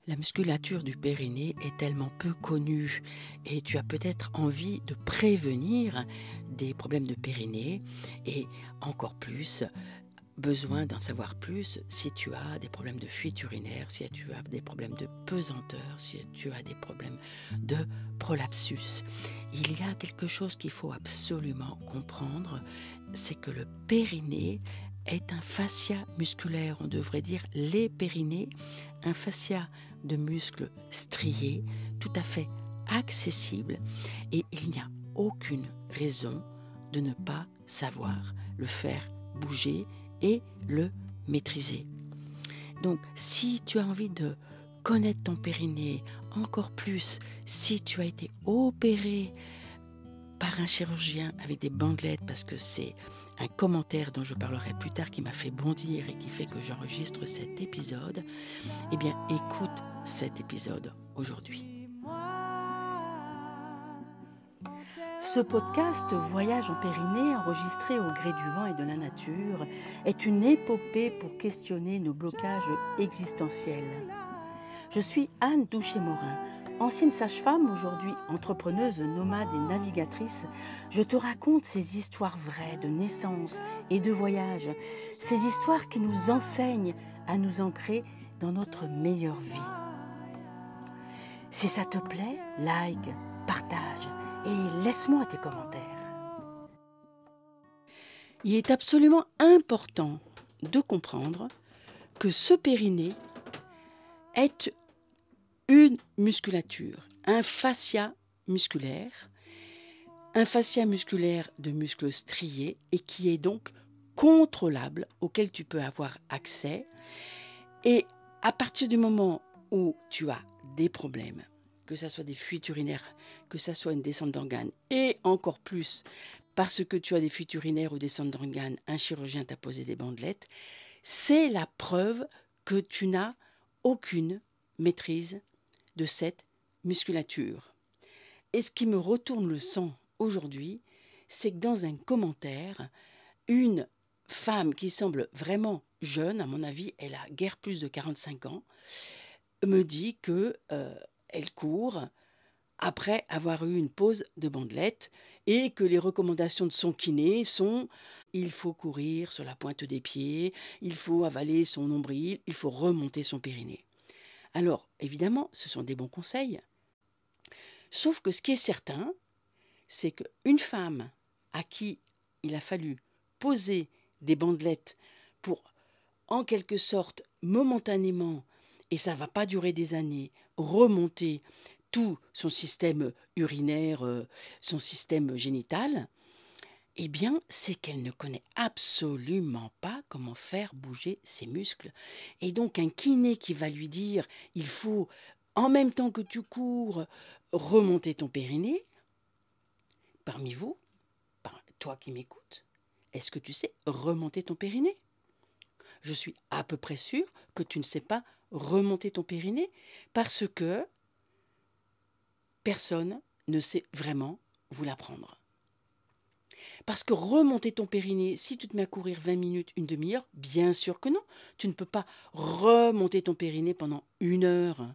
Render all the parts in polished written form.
La musculature du périnée est tellement peu connue et tu as peut-être envie de prévenir des problèmes de périnée et encore plus besoin d'en savoir plus si tu as des problèmes de fuite urinaire, si tu as des problèmes de pesanteur, si tu as des problèmes de prolapsus. Il y a quelque chose qu'il faut absolument comprendre, c'est que le périnée est un fascia musculaire, on devrait dire les périnées, un fascia de muscles striés, tout à fait accessible, et il n'y a aucune raison de ne pas savoir le faire bouger et le maîtriser. Donc, si tu as envie de connaître ton périnée encore plus, si tu as été opéré par un chirurgien avec des bandelettes, parce que c'est un commentaire dont je parlerai plus tard qui m'a fait bondir et qui fait que j'enregistre cet épisode, eh bien, écoute cet épisode aujourd'hui. Ce podcast Voyage en Périnée, enregistré au gré du vent et de la nature, est une épopée pour questionner nos blocages existentiels. Je suis Anne Douché-Morin, ancienne sage-femme, aujourd'hui entrepreneuse, nomade et navigatrice. Je te raconte ces histoires vraies de naissance et de voyage, ces histoires qui nous enseignent à nous ancrer dans notre meilleure vie. Si ça te plaît, like, partage et laisse-moi tes commentaires. Il est absolument important de comprendre que ce périnée est une musculature, un fascia musculaire de muscles striés et qui est donc contrôlable, auquel tu peux avoir accès. Et à partir du moment où tu as des problèmes, que ce soit des fuites urinaires, que ce soit une descente d'organes, et encore plus parce que tu as des fuites urinaires ou descente d'organes, un chirurgien t'a posé des bandelettes, c'est la preuve que tu n'as aucune maîtrise de cette musculature. Et ce qui me retourne le sang aujourd'hui, c'est que dans un commentaire, une femme qui semble vraiment jeune, à mon avis, elle a guère plus de 45 ans, me dit que elle court après avoir eu une pause de bandelette et que les recommandations de son kiné sont: il faut courir sur la pointe des pieds, il faut avaler son nombril, il faut remonter son périnée. Alors, évidemment, ce sont des bons conseils. Sauf que ce qui est certain, c'est qu'une femme à qui il a fallu poser des bandelettes pour, en quelque sorte, momentanément, et ça ne va pas durer des années, remonter tout son système urinaire, son système génital, eh bien, c'est qu'elle ne connaît absolument pas comment faire bouger ses muscles. Et donc, un kiné qui va lui dire, il faut, en même temps que tu cours, remonter ton périnée, parmi vous, toi qui m'écoutes, est-ce que tu sais remonter ton périnée ? Je suis à peu près sûre que tu ne sais pas remonter ton périnée parce que personne ne sait vraiment vous l'apprendre. Parce que remonter ton périnée, si tu te mets à courir 20 minutes, une demi-heure, bien sûr que non. Tu ne peux pas remonter ton périnée pendant 1 heure.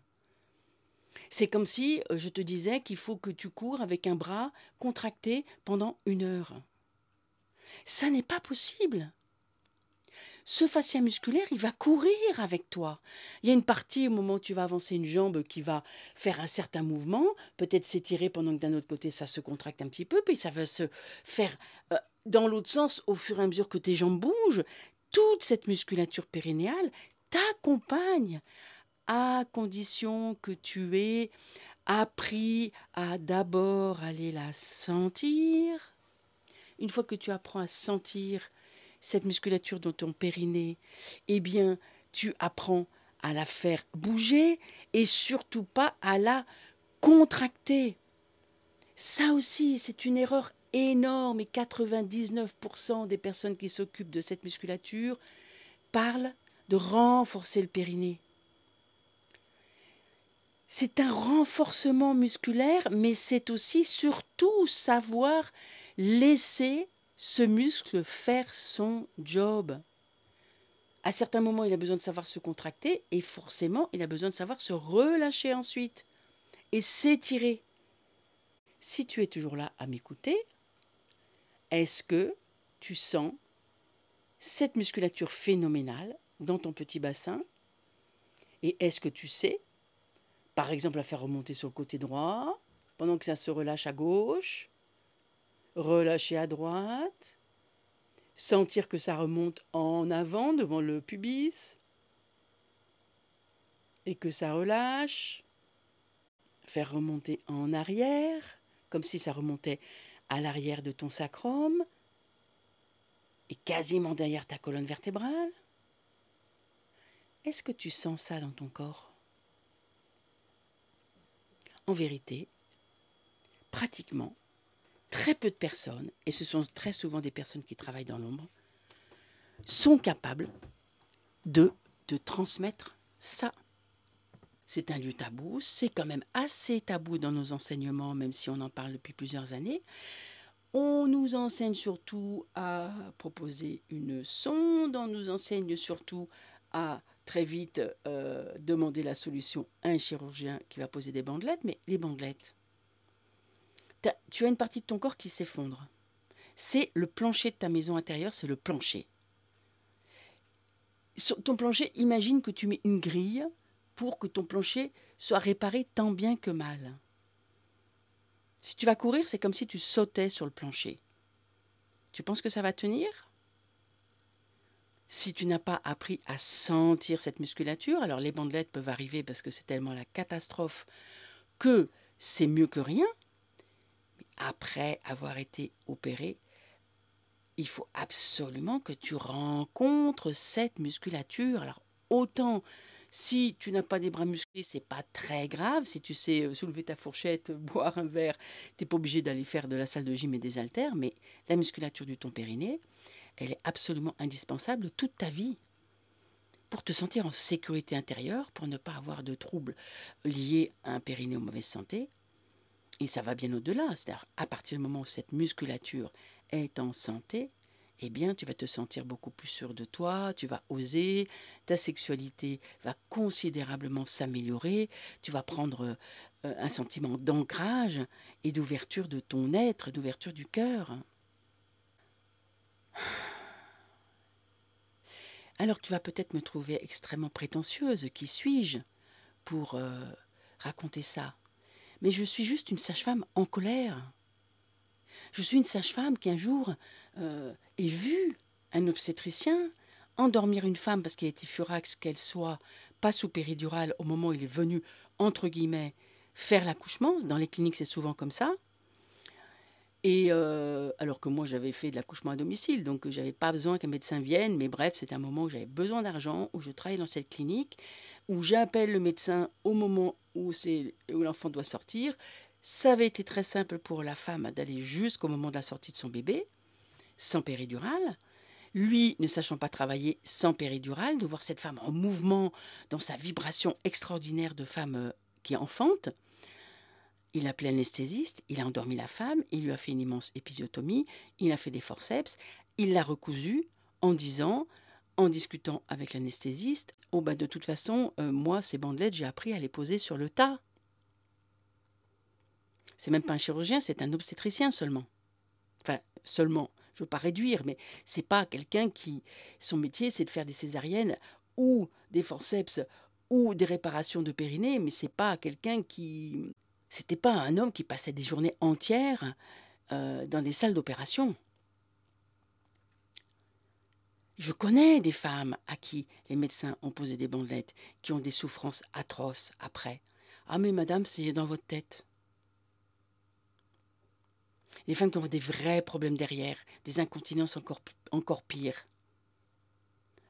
C'est comme si je te disais qu'il faut que tu cours avec un bras contracté pendant 1 heure. Ça n'est pas possible. Ce fascia musculaire, il va courir avec toi. Il y a une partie au moment où tu vas avancer une jambe qui va faire un certain mouvement, peut-être s'étirer pendant que d'un autre côté ça se contracte un petit peu, puis ça va se faire dans l'autre sens au fur et à mesure que tes jambes bougent. Toute cette musculature périnéale t'accompagne à condition que tu aies appris à d'abord aller la sentir. Une fois que tu apprends à sentir cette musculature dans ton périnée, eh bien, tu apprends à la faire bouger et surtout pas à la contracter. Ça aussi, c'est une erreur énorme et 99% des personnes qui s'occupent de cette musculature parlent de renforcer le périnée. C'est un renforcement musculaire, mais c'est aussi surtout savoir laisser ce muscle faire son job. À certains moments, il a besoin de savoir se contracter et forcément, il a besoin de savoir se relâcher ensuite et s'étirer. Si tu es toujours là à m'écouter, est-ce que tu sens cette musculature phénoménale dans ton petit bassin? Et est-ce que tu sais, par exemple, la faire remonter sur le côté droit, pendant que ça se relâche à gauche, relâcher à droite, sentir que ça remonte en avant devant le pubis et que ça relâche, faire remonter en arrière, comme si ça remontait à l'arrière de ton sacrum et quasiment derrière ta colonne vertébrale. Est-ce que tu sens ça dans ton corps? En vérité, pratiquement, très peu de personnes, et ce sont très souvent des personnes qui travaillent dans l'ombre, sont capables de te transmettre ça. C'est un lieu tabou, c'est quand même assez tabou dans nos enseignements, même si on en parle depuis plusieurs années. On nous enseigne surtout à proposer une sonde, on nous enseigne surtout à très vite demander la solution à un chirurgien qui va poser des bandelettes, mais les bandelettes, tu as une partie de ton corps qui s'effondre. C'est le plancher de ta maison intérieure, c'est le plancher. Sur ton plancher, imagine que tu mets une grille pour que ton plancher soit réparé tant bien que mal. Si tu vas courir, c'est comme si tu sautais sur le plancher. Tu penses que ça va tenir? Si tu n'as pas appris à sentir cette musculature, alors les bandelettes peuvent arriver parce que c'est tellement la catastrophe que c'est mieux que rien. Mais après avoir été opéré, il faut absolument que tu rencontres cette musculature. Alors autant si tu n'as pas des bras musclés, c'est pas très grave. Si tu sais soulever ta fourchette, boire un verre, tu n'es pas obligé d'aller faire de la salle de gym et des haltères. Mais la musculature du ton périnée, elle est absolument indispensable toute ta vie pour te sentir en sécurité intérieure, pour ne pas avoir de troubles liés à un périnée ou mauvaise santé. Et ça va bien au-delà. C'est-à-dire, à partir du moment où cette musculature est en santé, eh bien, tu vas te sentir beaucoup plus sûr de toi, tu vas oser, ta sexualité va considérablement s'améliorer, tu vas prendre un sentiment d'ancrage et d'ouverture de ton être, d'ouverture du cœur. Alors tu vas peut-être me trouver extrêmement prétentieuse, qui suis-je pour raconter ça? Mais je suis juste une sage-femme en colère. Je suis une sage-femme qui un jour ait vu un obstétricien endormir une femme parce qu'elle était furax qu'elle soit pas sous péridurale au moment où il est venu, entre guillemets, faire l'accouchement. Dans les cliniques, c'est souvent comme ça. Et alors que moi, j'avais fait de l'accouchement à domicile, donc j'avais pas besoin qu'un médecin vienne. Mais bref, c'était un moment où j'avais besoin d'argent, où je travaillais dans cette clinique, où j'appelle le médecin au moment où l'enfant doit sortir. Ça avait été très simple pour la femme d'aller jusqu'au moment de la sortie de son bébé, sans péridurale. Lui, ne sachant pas travailler sans péridurale, de voir cette femme en mouvement, dans sa vibration extraordinaire de femme qui enfante. Il a appelé l'anesthésiste, il a endormi la femme, il lui a fait une immense épisiotomie, il a fait des forceps, il l'a recousue en disant, en discutant avec l'anesthésiste, « Oh ben de toute façon, moi, ces bandelettes, j'ai appris à les poser sur le tas. » C'est même pas un chirurgien, c'est un obstétricien seulement. Enfin, seulement, je ne veux pas réduire, mais c'est pas quelqu'un qui... Son métier, c'est de faire des césariennes ou des forceps ou des réparations de périnée, mais c'est pas quelqu'un qui... C'était pas un homme qui passait des journées entières dans des salles d'opération. Je connais des femmes à qui les médecins ont posé des bandelettes, qui ont des souffrances atroces après. Ah mais madame, c'est dans votre tête. Les femmes qui ont des vrais problèmes derrière, des incontinences encore pires.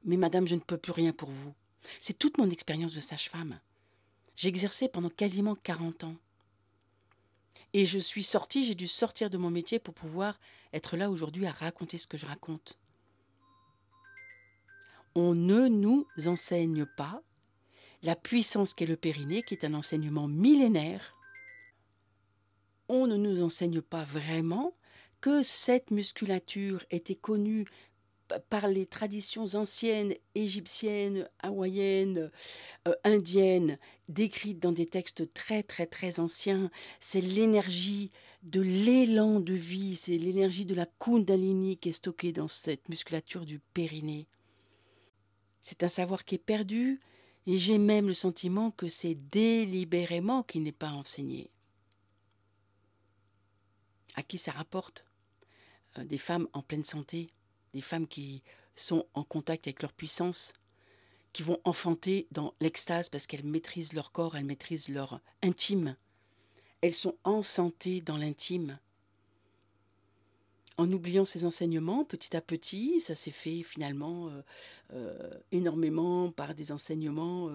Mais madame, je ne peux plus rien pour vous. C'est toute mon expérience de sage-femme. J'ai exercé pendant quasiment 40 ans. Et je suis sortie, j'ai dû sortir de mon métier pour pouvoir être là aujourd'hui à raconter ce que je raconte. On ne nous enseigne pas la puissance qu'est le périnée, qui est un enseignement millénaire. On ne nous enseigne pas vraiment que cette musculature était connue par les traditions anciennes, égyptiennes, hawaïennes, indiennes, décrites dans des textes très très très anciens. C'est l'énergie de l'élan de vie, c'est l'énergie de la Kundalini qui est stockée dans cette musculature du périnée. C'est un savoir qui est perdu et j'ai même le sentiment que c'est délibérément qu'il n'est pas enseigné. À qui ça rapporte? Des femmes en pleine santé, des femmes qui sont en contact avec leur puissance, qui vont enfanter dans l'extase parce qu'elles maîtrisent leur corps, elles maîtrisent leur intime. Elles sont en santé dans l'intime. En oubliant ces enseignements, petit à petit, ça s'est fait finalement énormément par des enseignements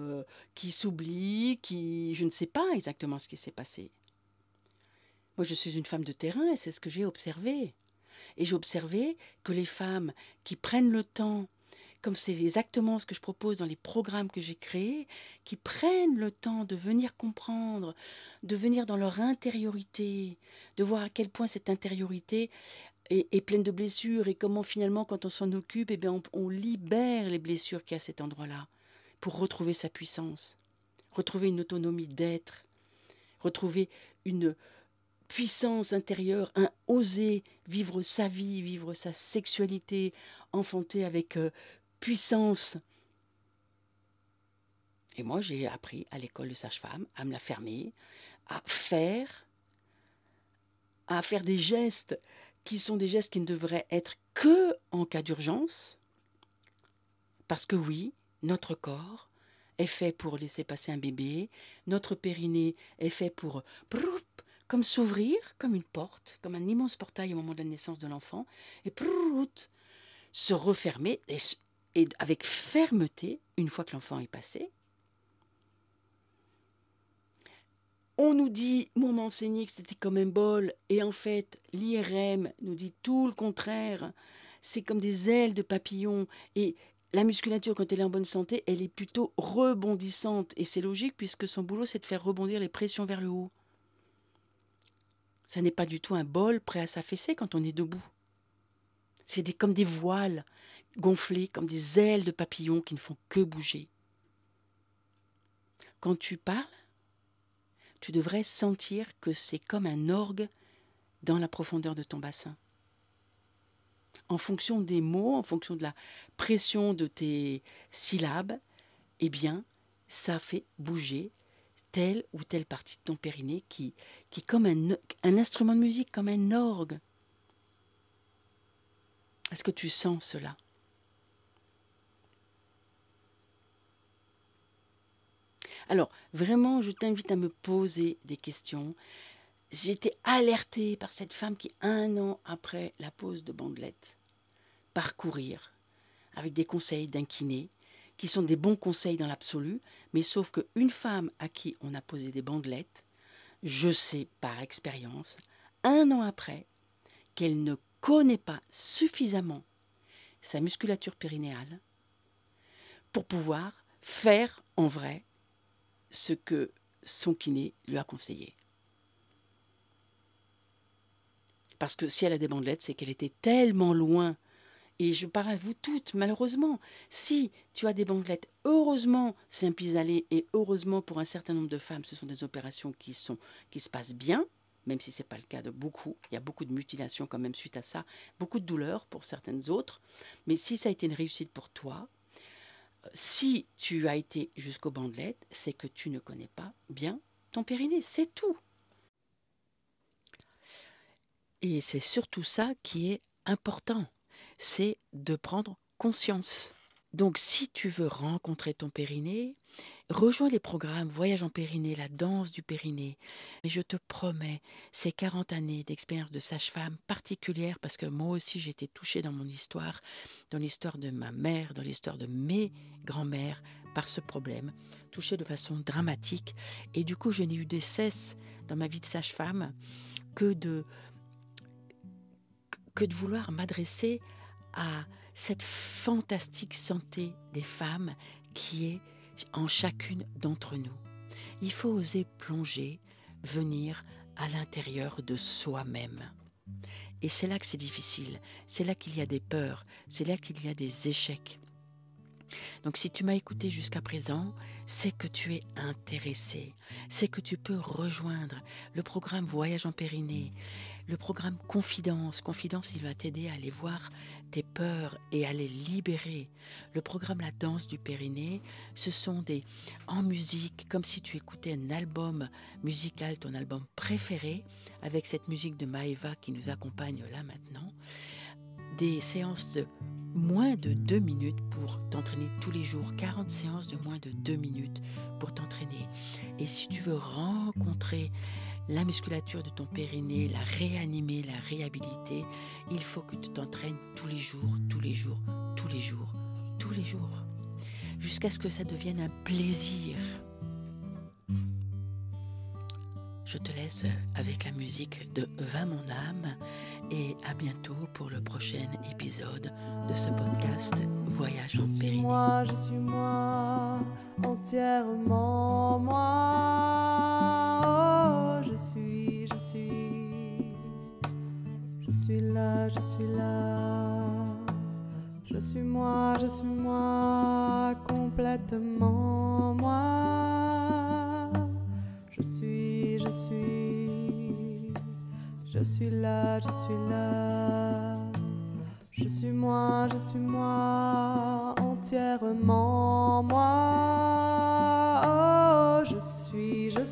qui s'oublient, qui... Je ne sais pas exactement ce qui s'est passé. Moi, je suis une femme de terrain et c'est ce que j'ai observé. Et j'ai observé que les femmes qui prennent le temps, comme c'est exactement ce que je propose dans les programmes que j'ai créés, qui prennent le temps de venir comprendre, de venir dans leur intériorité, de voir à quel point cette intériorité est pleine de blessures et comment finalement quand on s'en occupe, eh bien, on libère les blessures qu'il y a à cet endroit-là pour retrouver sa puissance, retrouver une autonomie d'être, retrouver une puissance intérieure, un oser vivre sa vie, vivre sa sexualité, enfanter avec puissance. Et moi, j'ai appris à l'école de sage-femme à me la fermer, à faire des gestes qui sont des gestes qui ne devraient être que en cas d'urgence. Parce que oui, notre corps est fait pour laisser passer un bébé, notre périnée est fait pour comme s'ouvrir, comme une porte, comme un immense portail au moment de la naissance de l'enfant, et se refermer, et avec fermeté, une fois que l'enfant est passé. On nous dit, on m'a enseigné que c'était comme un bol, et en fait, l'IRM nous dit tout le contraire. C'est comme des ailes de papillon, et la musculature, quand elle est en bonne santé, elle est plutôt rebondissante, et c'est logique puisque son boulot, c'est de faire rebondir les pressions vers le haut. Ça n'est pas du tout un bol prêt à s'affaisser quand on est debout. C'est comme des voiles gonflées, comme des ailes de papillon qui ne font que bouger. Quand tu parles, tu devrais sentir que c'est comme un orgue dans la profondeur de ton bassin. En fonction des mots, en fonction de la pression de tes syllabes, eh bien, ça fait bouger telle ou telle partie de ton périnée qui est comme un instrument de musique, comme un orgue. Est-ce que tu sens cela? Alors, vraiment, je t'invite à me poser des questions. J'ai été alertée par cette femme qui, 1 an après la pose de bandelettes, parcourir avec des conseils d'un kiné, qui sont des bons conseils dans l'absolu, mais sauf qu'une femme à qui on a posé des bandelettes, je sais par expérience, 1 an après, qu'elle ne connaît pas suffisamment sa musculature périnéale pour pouvoir faire en vrai ce que son kiné lui a conseillé. Parce que si elle a des bandelettes, c'est qu'elle était tellement loin. Et je parle à vous toutes, malheureusement. Si tu as des bandelettes, heureusement, c'est un pis-aller. Et heureusement, pour un certain nombre de femmes, ce sont des opérations qui se passent bien, même si ce n'est pas le cas de beaucoup. Il y a beaucoup de mutilations quand même suite à ça, beaucoup de douleurs pour certaines autres. Mais si ça a été une réussite pour toi, si tu as été jusqu'aux bandelettes, c'est que tu ne connais pas bien ton périnée, c'est tout. Et c'est surtout ça qui est important, c'est de prendre conscience. Donc si tu veux rencontrer ton périnée, rejoins les programmes Voyage en périnée, la danse du périnée. Mais je te promets, ces 40 années d'expérience de sage-femme particulière, parce que moi aussi j'ai été touchée dans mon histoire, dans l'histoire de ma mère, dans l'histoire de mes grands-mères, par ce problème, touchée de façon dramatique. Et du coup, je n'ai eu de cesse dans ma vie de sage-femme que de vouloir m'adresser à cette fantastique santé des femmes qui est en chacune d'entre nous. Il faut oser plonger, venir à l'intérieur de soi-même. Et c'est là que c'est difficile, c'est là qu'il y a des peurs, c'est là qu'il y a des échecs. Donc si tu m'as écouté jusqu'à présent, c'est que tu es intéressé, c'est que tu peux rejoindre le programme Voyage en Périnée, le programme Confidence. Confidence, il va t'aider à aller voir tes peurs et à les libérer. Le programme La Danse du Périnée, ce sont en musique, comme si tu écoutais un album musical, ton album préféré, avec cette musique de Maëva qui nous accompagne là maintenant. Des séances de moins de 2 minutes pour t'entraîner tous les jours, 40 séances de moins de 2 minutes pour t'entraîner. Et si tu veux rencontrer la musculature de ton périnée, la réanimer, la réhabiliter, il faut que tu t'entraînes tous les jours, tous les jours, tous les jours, tous les jours, jusqu'à ce que ça devienne un plaisir. Je te laisse avec la musique de Va mon âme et à bientôt pour le prochain épisode de ce podcast Voyage en Périnée. Je suis moi, entièrement moi. Oh, je suis là, je suis là. Je suis moi, complètement moi. Je suis là, je suis là. Je suis moi, entièrement moi. Oh, je suis là,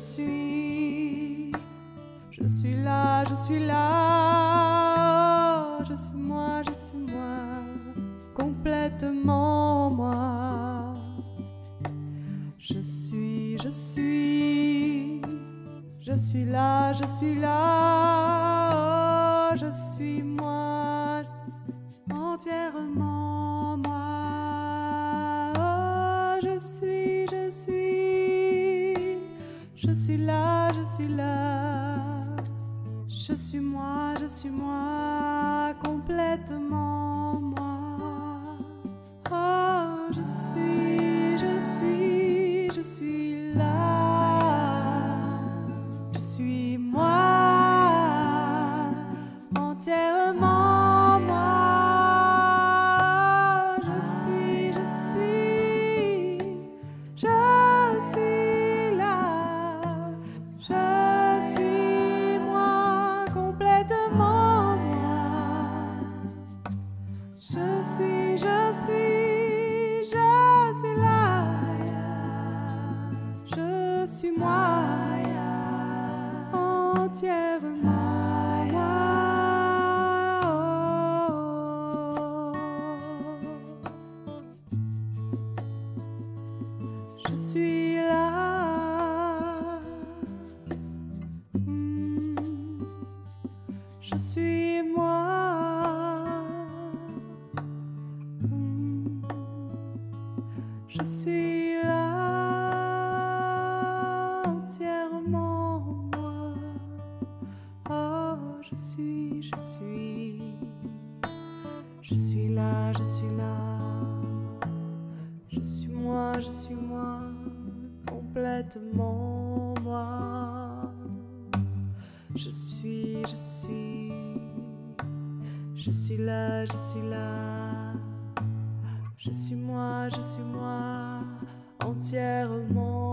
je suis là. Oh, je suis moi, complètement moi. Je suis là, je suis là. Oh, je suis moi, entièrement moi. Oh, je suis là, je suis là. Je suis moi, complètement moi. Oh, je suis là. Je suis moi, entièrement moi. Je suis là. Je suis moi, complètement moi. Je suis là. Je suis moi, entièrement moi. Je suis là. Je suis moi. Je suis là, entièrement moi. Oh, je suis là, je suis là. Je suis moi, complètement moi. Je suis là, je suis là. Je suis moi, entièrement